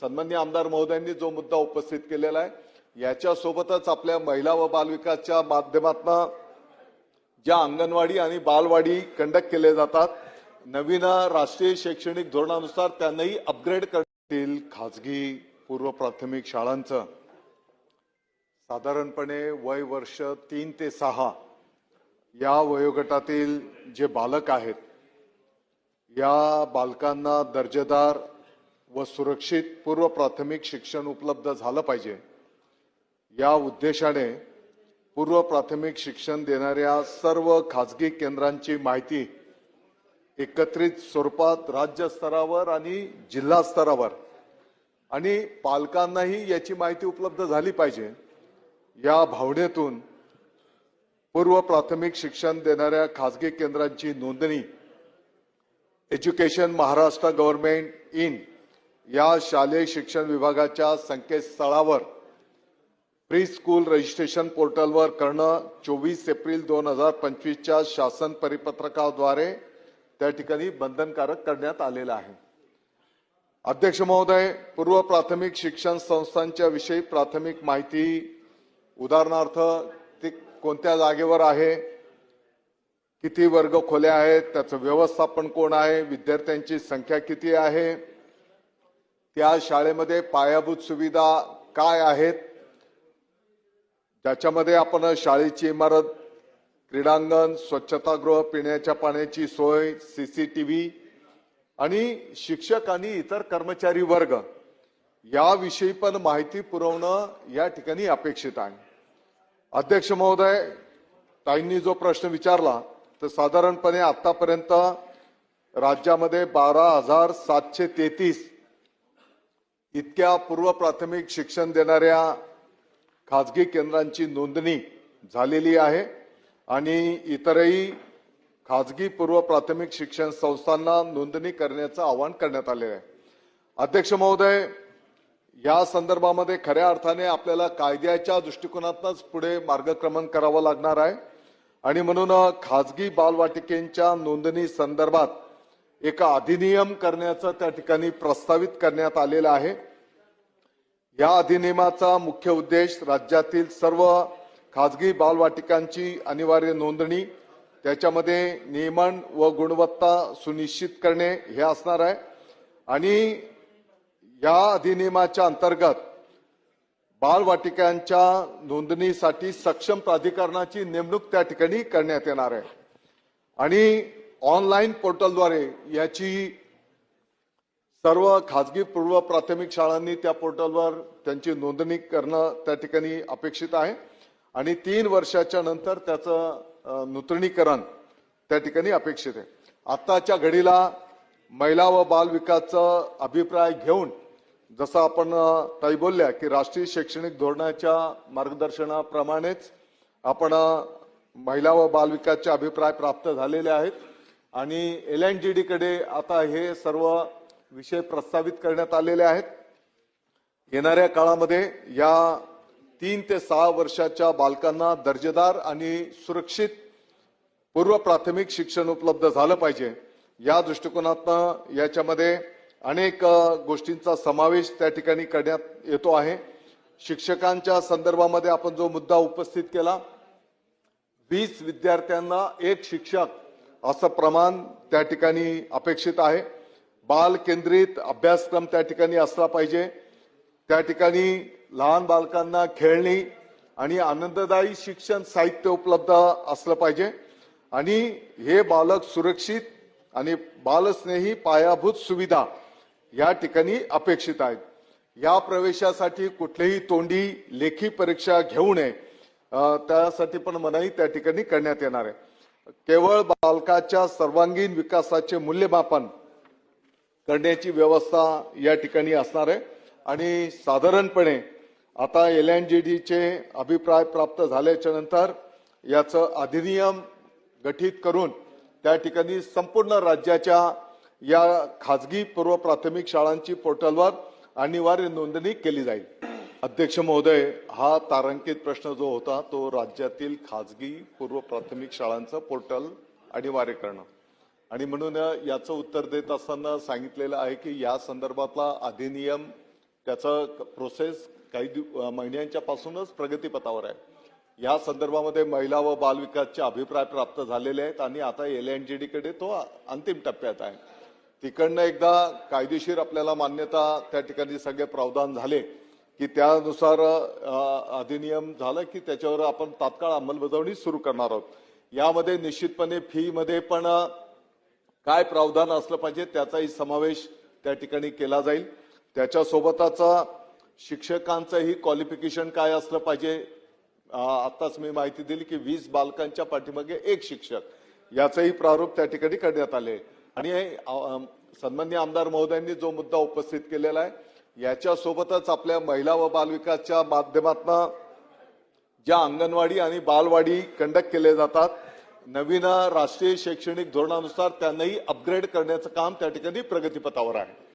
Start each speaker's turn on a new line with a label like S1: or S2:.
S1: सन्माननीय आमदार महोदयांनी जो मुद्दा उपस्थित केलेला आहे याच्यासोबतच आपल्या महिला व बालविकासच्या माध्यमातून ज्या अंगणवाडी आणि बालवाडी कंडक्ट केले जातात, नवीन राष्ट्रीय शैक्षणिक धोरणानुसार त्यांनाही अपग्रेड करतील। खाजगी पूर्व प्राथमिक शाळांचं साधारणपणे वय वर्ष 3 ते 6 या वयोगटातील जे बालक आहेत, या बालकांना दर्जेदार व सुरक्षित पूर्व प्राथमिक शिक्षण उपलब्ध झालं पाहिजे। या उद्देशाने पूर्व प्राथमिक शिक्षण देणाऱ्या सर्व खाजगी केंद्रांची माहिती एकत्रित स्वरूपात राज्य स्तरावर आणि जिल्हा स्तरावर आणि पालकांनाही याची माहिती उपलब्ध झाली पाहिजे। या भावनेतून पूर्व प्राथमिक शिक्षण देणाऱ्या खाजगी केंद्रांची नोंदणी एज्युकेशन महाराष्ट्र गव्हर्नमेंट इन या शालेय शिक्षण विभागाच्या संकेतस्थळावर प्री स्कूल रजिस्ट्रेशन पोर्टलवर करणं 24 एप्रिल 2025 च्या शासन परिपत्रकाद्वारे त्या ठिकाणी बंधनकारक करण्यात आलेलं आहे। अध्यक्ष महोदय, पूर्व प्राथमिक शिक्षण संस्थांच्या विषयी प्राथमिक माहिती, उदाहरणार्थ ती कोणत्या जागेवर आहे, किती वर्ग खोल्या आहेत, त्याचं व्यवस्थापन कोण आहे, विद्यार्थ्यांची संख्या किती आहे, त्या शाळेमध्ये पायाभूत सुविधा काय आहेत, ज्याच्यामध्ये आपण शाळेची इमारत, क्रीडांगण, स्वच्छतागृह, पिण्याच्या पाण्याची सोय, सीसीटीव्ही आणि शिक्षक आणि इतर कर्मचारी वर्ग याविषयी पण माहिती पुरवणं या ठिकाणी अपेक्षित आहे। अध्यक्ष महोदय, ताईंनी जो प्रश्न विचारला तर साधारणपणे आतापर्यंत राज्यामध्ये 12,733 इतक्या पूर्व प्राथमिक शिक्षण देणाऱ्या खाजगी केंद्रांची नोंदणी झालेली आहे आणि इतरही खाजगी पूर्व प्राथमिक शिक्षण संस्थांना नोंदणी करण्याचं आवाहन करण्यात आले आहे। अध्यक्ष महोदय, या संदर्भामध्ये खऱ्या अर्थाने आपल्याला कायद्याच्या दृष्टिकोनातूनच पुढे मार्गक्रमण करावं लागणार आहे आणि म्हणून खाजगी बालवाटिकेंच्या नोंदणी संदर्भात एक अधिनियम करण्याचं त्या ठिकाणी प्रस्तावित करण्यात आलेलं आहे। या अधिनियमाचा मुख्य उद्देश राज्यातील सर्व खाजगी बालवाटिकांची अनिवार्य नोंदणी, त्याच्यामध्ये नियमन व गुणवत्ता सुनिश्चित करणे हे असणार आहे आणि या अधिनियमाच्या अंतर्गत बालवाटिकांच्या नोंदणीसाठी सक्षम प्राधिकरणाची नेमणूक त्या ठिकाणी करण्यात येणार आहे आणि ऑनलाईन पोर्टलद्वारे याची सर्व खाजगी पूर्व प्राथमिक शाळांनी त्या पोर्टलवर त्यांची नोंदणी करणं त्या ठिकाणी अपेक्षित आहे आणि 3 वर्षाच्या नंतर त्याचं नूतनीकरण त्या ठिकाणी अपेक्षित आहे। आताच्या घडीला महिला व बाल विकासचा अभिप्राय घेऊन जसं आपण ताई बोलल्या की राष्ट्रीय शैक्षणिक धोरणाच्या मार्गदर्शनाप्रमाणेच आपण महिला व बाल विकासचे अभिप्राय प्राप्त झालेले आहेत आणि LNGD कडे आता हे सर्व विषय प्रस्तावित करण्यात आलेले आहेत। येणाऱ्या काळामध्ये या 3 ते 6 वर्षाच्या बालकांना दर्जेदार आणि सुरक्षित पूर्व प्राथमिक शिक्षण उपलब्ध झालं पाहिजे या दृष्टिकोनातून याच्यामध्ये अनेक गोष्टींचा समावेश त्या ठिकाणी करण्यात येतो आहे। शिक्षकांच्या संदर्भामध्ये आपण जो मुद्दा उपस्थित केला, 20 विद्यार्थ्यांना 1 शिक्षक असं प्रमाण त्या ठिकाणी अपेक्षित आहे। बाल केंद्रित अभ्यासक्रम त्या ठिकाणी असला पाहिजे। त्या ठिकाणी लहान बालकांना खेळणी आणि आनंददायी शिक्षण साहित्य उपलब्ध असलं पाहिजे आणि हे बालक सुरक्षित आणि बालस्नेही पायाभूत सुविधा या ठिकाणी अपेक्षित आहेत। या प्रवेशासाठी कुठलीही तोंडी लेखी परीक्षा घेऊ नये, त्यासाठी पण मनाई त्या ठिकाणी करण्यात येणार आहे। केवळ बालकाच्या सर्वांगीण विकासाचे मूल्यमापन करण्याची व्यवस्था या ठिकाणी असणार आहे आणि साधारणपणे आता LNGDचे अभिप्राय प्राप्त झाल्याच्या नंतर याचं अधिनियम गठीत करून त्या ठिकाणी संपूर्ण राज्याच्या या खाजगी पूर्व प्राथमिक शाळांची पोर्टलवर अनिवार्य नोंदणी केली जाईल। अध्यक्ष महोदय, हा तारांकित प्रश्न जो होता तो राज्यातील खाजगी पूर्व प्राथमिक शाळांचं पोर्टल अनिवार्य करणं आणि म्हणून याचं उत्तर देत असताना सांगितलेलं आहे की या संदर्भातला अधिनियम त्याचं प्रोसेस काही महिन्यांच्या पासूनच प्रगतीपथावर आहे. या संदर्भामध्ये महिला व बालविकासचे अभिप्राय प्राप्त झालेले आहेत आणि आता LNJD कडे तो अंतिम टप्प्यात आहे. तिकडनं एकदा कायदेशीर आपल्याला मान्यता त्या ठिकाणी सगळे प्रावधान झाले की त्यानुसार अधिनियम झालं की त्याच्यावर आपण तात्काळ अंमलबजावणी सुरू करणार आहोत. यामध्ये निश्चितपणे फी मध्ये पण काय प्रावधान असलं पाहिजे त्याचाही समावेश त्या ठिकाणी केला जाईल. त्याच्यासोबतच शिक्षकांचंही क्वालिफिकेशन काय असलं पाहिजे. आताच मी माहिती दिली की 20 बालकांच्या पाठीमागे 1 शिक्षक याचंही प्रारूप त्या ठिकाणी करण्यात आले. आणि सन्माननीय आमदार महोदयांनी जो मुद्दा उपस्थित केलेला आहे याच्यासोबतच आपल्या महिला व बालविकासच्या माध्यमातून ज्या अंगणवाडी आणि बालवाडी कंडक्ट केले जातात नवीन राष्ट्रीय शैक्षणिक धोरणानुसार त्यांनाही अपग्रेड करण्याचं काम त्या ठिकाणी प्रगतीपथावर आहे.